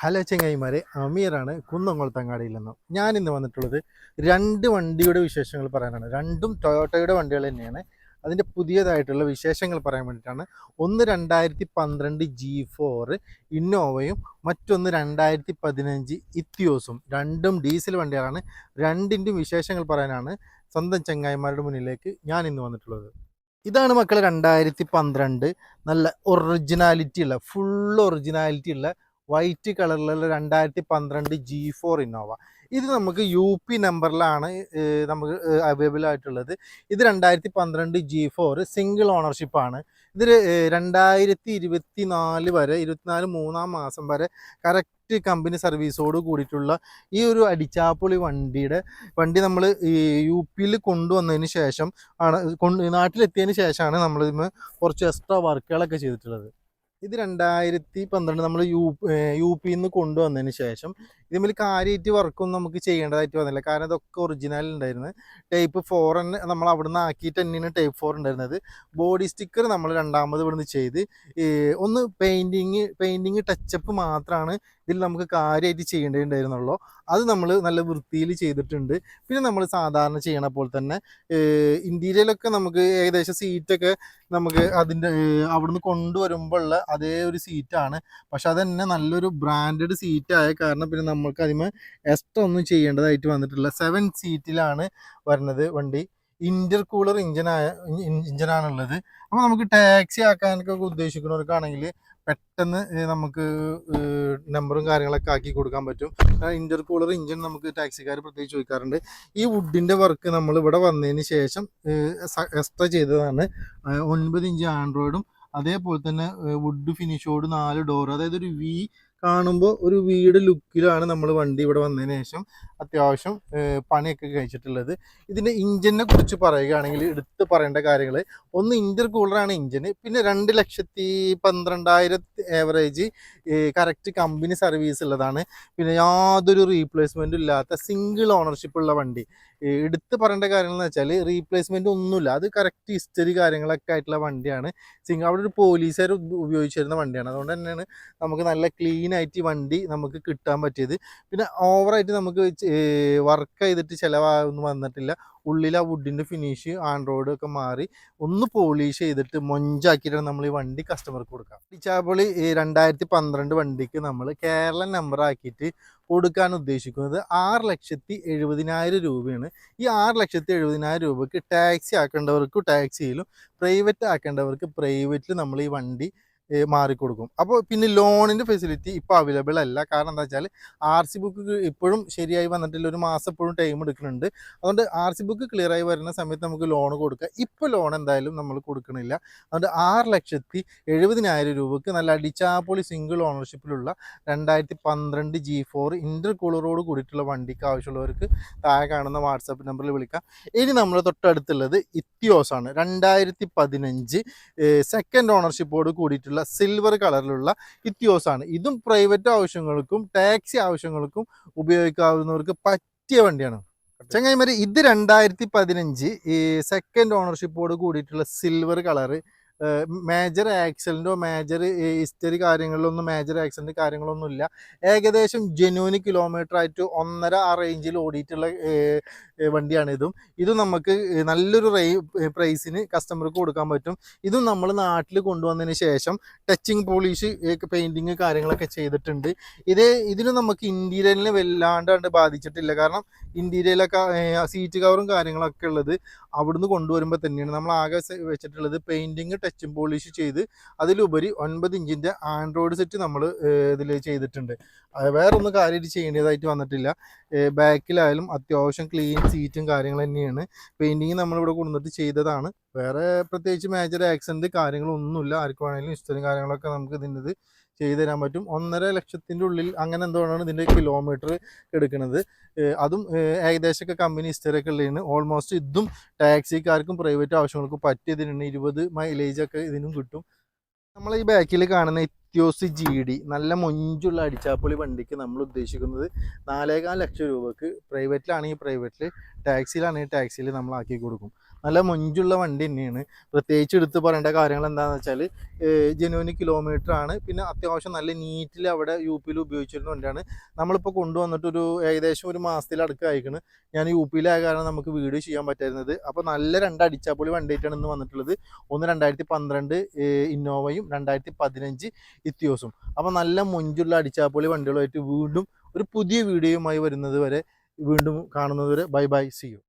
Hello ചെങ്ങായിമാരെ, അമീറാണ് കുന്നംകുളത്തങ്ങാടിയിൽ നിന്നും. ഞാനിന്ന് വന്നിട്ടുള്ളത് രണ്ട് വണ്ടിയുടെ വിശേഷങ്ങൾ പറയാനാണ്. രണ്ടും ടൊയോട്ടയുടെ വണ്ടികൾ തന്നെയാണ്. അതിൻ്റെ പുതിയതായിട്ടുള്ള വിശേഷങ്ങൾ പറയാൻ വേണ്ടിയിട്ടാണ്. ഒന്ന് 2012 G4 ഇന്നോവയും മറ്റൊന്ന് 2015 ഇത്തിയോസും. രണ്ടും ഡീസൽ വണ്ടികളാണ്. രണ്ടിൻ്റെയും വിശേഷങ്ങൾ പറയാനാണ് സ്വന്തം ചെങ്ങായിമാരുടെ മുന്നിലേക്ക് ഞാൻ ഇന്ന് വന്നിട്ടുള്ളത്. ഇതാണ് മക്കൾ 2012 നല്ല ഒറിജിനാലിറ്റി ഉള്ള ഒറിജിനാലിറ്റി ഉള്ള വൈറ്റ് കളറിലുള്ള 2012 G4 ഇന്നോവ. ഇത് നമുക്ക് UP നമ്പറിലാണ് നമുക്ക് അവൈലബിൾ ആയിട്ടുള്ളത്. ഇത് 2012 G4 സിംഗിൾ ഓണർഷിപ്പാണ്. ഇതിൽ 2024 വരെ 24 മൂന്നാം മാസം വരെ കറക്റ്റ് കമ്പനി സർവീസോട് കൂടിയിട്ടുള്ള ഈ ഒരു അടിച്ചാപ്പൊളി വണ്ടി നമ്മൾ UPയിൽ കൊണ്ടുവന്നതിന് ശേഷം നാട്ടിലെത്തിയതിന് ശേഷമാണ് നമ്മൾ കുറച്ച് എക്സ്ട്രാ വർക്കുകളൊക്കെ ചെയ്തിട്ടുള്ളത്. ഇത് 2012 നമ്മൾ UPയിൽ നിന്ന് കൊണ്ടുവന്നതിന് ശേഷം ഇതിൽ കാര്യമായിട്ട് വർക്കൊന്നും നമുക്ക് ചെയ്യേണ്ടതായിട്ട് വന്നില്ല. കാരണം ഇതൊക്കെ ഒറിജിനൽ ഉണ്ടായിരുന്നു. ടൈപ്പ് 4 തന്നെ നമ്മൾ അവിടെ നിന്ന് ആക്കിയിട്ട് തന്നെയാണ് ടൈപ്പ് 4 ഉണ്ടായിരുന്നത്. ബോഡി സ്റ്റിക്കർ നമ്മൾ രണ്ടാമത് ഇവിടുന്ന് ചെയ്ത് ഒന്ന് പെയിൻറ്റിങ് ടച്ചപ്പ് മാത്രമാണ് ഇതിൽ നമുക്ക് കാര്യമായിട്ട് ചെയ്യേണ്ടതുണ്ടായിരുന്നുള്ളൂ. അത് നമ്മൾ നല്ല വൃത്തിയിൽ ചെയ്തിട്ടുണ്ട്. പിന്നെ നമ്മൾ സാധാരണ ചെയ്യണ പോലെ തന്നെ ഇൻറ്റീരിയലൊക്കെ നമുക്ക് ഏകദേശം സീറ്റൊക്കെ നമുക്ക് അതിൻ്റെ അവിടുന്ന് കൊണ്ടുവരുമ്പോൾ ഉള്ള അതേ ഒരു സീറ്റാണ്. പക്ഷെ അത് തന്നെ നല്ലൊരു ബ്രാൻഡഡ് സീറ്റായ കാരണം പിന്നെ നമ്മൾക്ക് അതിന് എക്സ്ട്രാ ഒന്നും ചെയ്യേണ്ടതായിട്ട് വന്നിട്ടില്ല. 7 സീറ്റിലാണ് വരുന്നത് വണ്ടി. ഇന്റർ കൂളർ ഇഞ്ചനാണുള്ളത്. അപ്പോൾ നമുക്ക് ടാക്സി ആക്കാനൊക്കെ ഉദ്ദേശിക്കുന്നവർക്കാണെങ്കിൽ പെട്ടെന്ന് നമുക്ക് നമ്പറും കാര്യങ്ങളൊക്കെ ആക്കി കൊടുക്കാൻ പറ്റും. ഇന്റർ കൂളർ ഇഞ്ചൻ നമുക്ക് ടാക്സിക്കാർ പ്രത്യേകിച്ച് ചോദിക്കാറുണ്ട്. ഈ വുഡിൻ്റെ വർക്ക് നമ്മൾ ഇവിടെ വന്നതിന് ശേഷം എക്സ്ട്രാ ചെയ്തതാണ്. 9 ഇഞ്ച് ആൻഡ്രോയിഡും അതേപോലെ തന്നെ വുഡ് ഫിനിഷോട് 4 ഡോർ, അതായത് ഒരു വി കാണുമ്പോൾ ഒരു വീട് ലുക്കിലാണ് നമ്മൾ വണ്ടി ഇവിടെ വന്നതിന് ശേഷം അത്യാവശ്യം പണിയൊക്കെ കഴിച്ചിട്ടുള്ളത്. ഇതിൻ്റെ ഇഞ്ചിനെ കുറിച്ച് പറയുകയാണെങ്കിൽ എടുത്ത് പറയേണ്ട കാര്യങ്ങൾ, ഒന്ന് ഇന്റർ കൂളറാണ് ഇഞ്ചിന്. പിന്നെ 2,12,000 ആവറേജ് കറക്റ്റ് കമ്പനി സർവീസ് ഉള്ളതാണ്. പിന്നെ യാതൊരു റീപ്ലേസ്മെൻറ്റും ഇല്ലാത്ത സിംഗിൾ ഓണർഷിപ്പ് ഉള്ള വണ്ടി. എടുത്ത് പറയേണ്ട കാര്യങ്ങൾ എന്ന് വെച്ചാൽ റീപ്ലേസ്മെൻറ്റ് ഒന്നുമില്ല. അത് കറക്റ്റ് ഹിസ്റ്ററി കാര്യങ്ങളൊക്കെ ആയിട്ടുള്ള വണ്ടിയാണ്. അവിടെ ഒരു പോലീസുകാർ ഉപയോഗിച്ചിരുന്ന വണ്ടിയാണ്. അതുകൊണ്ട് തന്നെയാണ് നമുക്ക് നല്ല ക്ലീൻ ആയിട്ട് വണ്ടി നമുക്ക് കിട്ടാൻ പറ്റിയത്. പിന്നെ ഓവറായിട്ട് നമുക്ക് വർക്ക് ചെയ്തിട്ട് ചിലവായൊന്നും വന്നിട്ടില്ല. ഉള്ളിൽ ആ വുഡിൻ്റെ ഫിനിഷ് ആൻഡ്രോയിഡ് ഒക്കെ മാറി ഒന്ന് പോളിഷ് ചെയ്തിട്ട് മൊഞ്ചാക്കിയിട്ടാണ് നമ്മൾ ഈ വണ്ടി കസ്റ്റമർക്ക് കൊടുക്കാം. ഇച്ചാപ്പൊളി 2012 വണ്ടിക്ക് നമ്മൾ കേരള നമ്പർ ആക്കിയിട്ട് കൊടുക്കാൻ ഉദ്ദേശിക്കുന്നത് 6,70,000 രൂപയാണ്. ഈ 6,70,000 രൂപയ്ക്ക് ടാക്സി ആക്കേണ്ടവർക്ക് ടാക്സിയിലും പ്രൈവറ്റ് ആക്കേണ്ടവർക്ക് പ്രൈവറ്റിൽ നമ്മൾ ഈ വണ്ടി മാറിക്കൊടുക്കും. അപ്പോൾ പിന്നെ ലോണിൻ്റെ ഫെസിലിറ്റി ഇപ്പോൾ അവൈലബിൾ അല്ല. കാരണം എന്താ വെച്ചാൽ RC ബുക്ക് ഇപ്പോഴും ശരിയായി വന്നിട്ടില്ല. ഒരു മാസം എപ്പോഴും ടൈം എടുക്കുന്നുണ്ട്. അതുകൊണ്ട് RC ബുക്ക് ക്ലിയർ ആയി വരുന്ന സമയത്ത് നമുക്ക് ലോൺ കൊടുക്കാം. ഇപ്പോൾ ലോൺ എന്തായാലും നമ്മൾ കൊടുക്കണില്ല. അതുകൊണ്ട് 6,70,000 രൂപയ്ക്ക് നല്ല അടിച്ചാപ്പൊളി സിംഗിൾ ഓണർഷിപ്പിലുള്ള 2012 G4 ഇന്റർ കൂളറോട് കൂടിയിട്ടുള്ള വണ്ടിക്ക് ആവശ്യമുള്ളവർക്ക് താഴെ കാണുന്ന വാട്സാപ്പ് നമ്പറിൽ വിളിക്കാം. ഇനി നമ്മൾ തൊട്ടടുത്തുള്ളത് ഇത്തിയോസാണ്. 2015 സെക്കൻഡ് ഓണർഷിപ്പോട് കൂടിയിട്ടുള്ള സിൽവർ കളറിലുള്ള ഇത്തിയോസാണ്. ഇതും പ്രൈവറ്റ് ആവശ്യങ്ങൾക്കും ടാക്സി ആവശ്യങ്ങൾക്കും ഉപയോഗിക്കാവുന്നവർക്ക് പറ്റിയ വണ്ടിയാണ് ചങ്ങായിമാര്. ഇത് 2015 സെക്കൻഡ് ഓണർഷിപ്പോട് കൂടിയിട്ടുള്ള സിൽവർ കളറ്. മേജർ ആക്സിഡൻറ്റോ മേജർ ഹിസ്റ്ററി കാര്യങ്ങളിലൊന്നും മേജർ ആക്സിഡൻറ്റ് കാര്യങ്ങളൊന്നും ഇല്ല. ഏകദേശം ജെന്യൂന് കിലോമീറ്റർ ആയിട്ട് 1.5 ആ റേഞ്ചിൽ ഓടിയിട്ടുള്ള വണ്ടിയാണ് ഇതും നമുക്ക് നല്ലൊരു പ്രൈസിന് കസ്റ്റമർക്ക് കൊടുക്കാൻ പറ്റും. ഇതും നമ്മൾ നാട്ടിൽ കൊണ്ടുവന്നതിന് ശേഷം ടച്ചിങ് പോളിഷ് പെയിൻറ്റിങ് കാര്യങ്ങളൊക്കെ ചെയ്തിട്ടുണ്ട്. ഇതിന് നമുക്ക് ഇൻറ്റീരിയലിനെ വല്ലാണ്ട് ബാധിച്ചിട്ടില്ല. കാരണം ഇൻറ്റീരിയലൊക്കെ സീറ്റ് കവറും കാര്യങ്ങളൊക്കെ ഉള്ളത് അവിടുന്ന് കൊണ്ടുവരുമ്പോൾ തന്നെയാണ്. നമ്മൾ ആകെ വെച്ചിട്ടുള്ളത് പെയിൻറ്റിങ് ടച്ചും പോളിഷ് ചെയ്ത് അതിലുപരി 9 ഇഞ്ചിൻ്റെ ആൻഡ്രോയിഡ് സെറ്റ് നമ്മൾ ഇതിൽ ചെയ്തിട്ടുണ്ട്. വേറൊന്നും കാര്യമായിട്ട് ചെയ്യേണ്ടതായിട്ട് വന്നിട്ടില്ല. ബാക്കിലായാലും അത്യാവശ്യം ക്ലീൻ സീറ്റും കാര്യങ്ങൾ തന്നെയാണ്. പെയിൻറ്റിങ് നമ്മളിവിടെ കൊണ്ടുവന്നിട്ട് ചെയ്തതാണ്. വേറെ പ്രത്യേകിച്ച് മേജർ ആക്സിഡൻറ്റ് കാര്യങ്ങളൊന്നുമില്ല. ആർക്ക് വേണമെങ്കിലും ഇഷ്ടവും കാര്യങ്ങളൊക്കെ നമുക്ക് ഇതിൻ്റെ ചെയ്തു തരാൻ പറ്റും. 1.5 ലക്ഷത്തിൻ്റെ ഉള്ളിൽ അങ്ങനെ എന്തുകൊണ്ടാണ് ഇതിൻ്റെ കിലോമീറ്റർ എടുക്കുന്നത്. അതും ഏകദേശമൊക്കെ കമ്പനി ഹിസ്റ്ററിയൊക്കെ ഉള്ളതാണ്. ഓൾമോസ്റ്റ് ഇതും ടാക്സിക്കാർക്കും പ്രൈവറ്റ് ആവശ്യങ്ങൾക്കും പറ്റിയതിനാണ്. 20 മൈലേജൊക്കെ ഇതിനും കിട്ടും. നമ്മൾ ഈ ബാക്കിൽ കാണുന്ന ഇത്തിയോസ് GD നല്ല മൊഞ്ചുള്ള അടിച്ചാപ്പൊളി വണ്ടിക്ക് നമ്മൾ ഉദ്ദേശിക്കുന്നത് 4,15 ലക്ഷം രൂപക്ക്. പ്രൈവറ്റിലാണെങ്കിൽ പ്രൈവറ്റിൽ, ടാക്സിയിലാണെങ്കിൽ ടാക്സിയിൽ നമ്മൾ ആക്കി കൊടുക്കും. നല്ല മൊഞ്ചുള്ള വണ്ടി തന്നെയാണ്. പ്രത്യേകിച്ച് എടുത്ത് പറയേണ്ട കാര്യങ്ങൾ എന്താണെന്ന് വെച്ചാൽ ജെനുവിന് കിലോമീറ്റർ ആണ്. പിന്നെ അത്യാവശ്യം നല്ല നീറ്റിൽ അവിടെ യു പിയിൽ ഉപയോഗിച്ചിരുന്ന വണ്ടിയാണ്. നമ്മളിപ്പോൾ കൊണ്ടുവന്നിട്ടൊരു ഏകദേശം ഒരു മാസത്തിലടുക്ക് അയക്കണം. ഞാൻ യു പിയിലായ കാരണം നമുക്ക് വീഡിയോ ചെയ്യാൻ പറ്റായിരുന്നത്. അപ്പോൾ നല്ല 2 അടിച്ചാപ്പൊളി വണ്ടിയായിട്ടാണ് ഇന്ന് വന്നിട്ടുള്ളത്. ഒന്ന് 2012 ഇന്നോവയും 2015 ഇത്തിയോസും. അപ്പോൾ നല്ല മൊഞ്ചുള്ള അടിച്ചാപ്പൊളി വണ്ടികളുമായിട്ട് വീണ്ടും ഒരു പുതിയ വീഡിയോയുമായി വരുന്നത് വരെ, വീണ്ടും കാണുന്നത് വരെ ബൈ ബൈ, സി യു.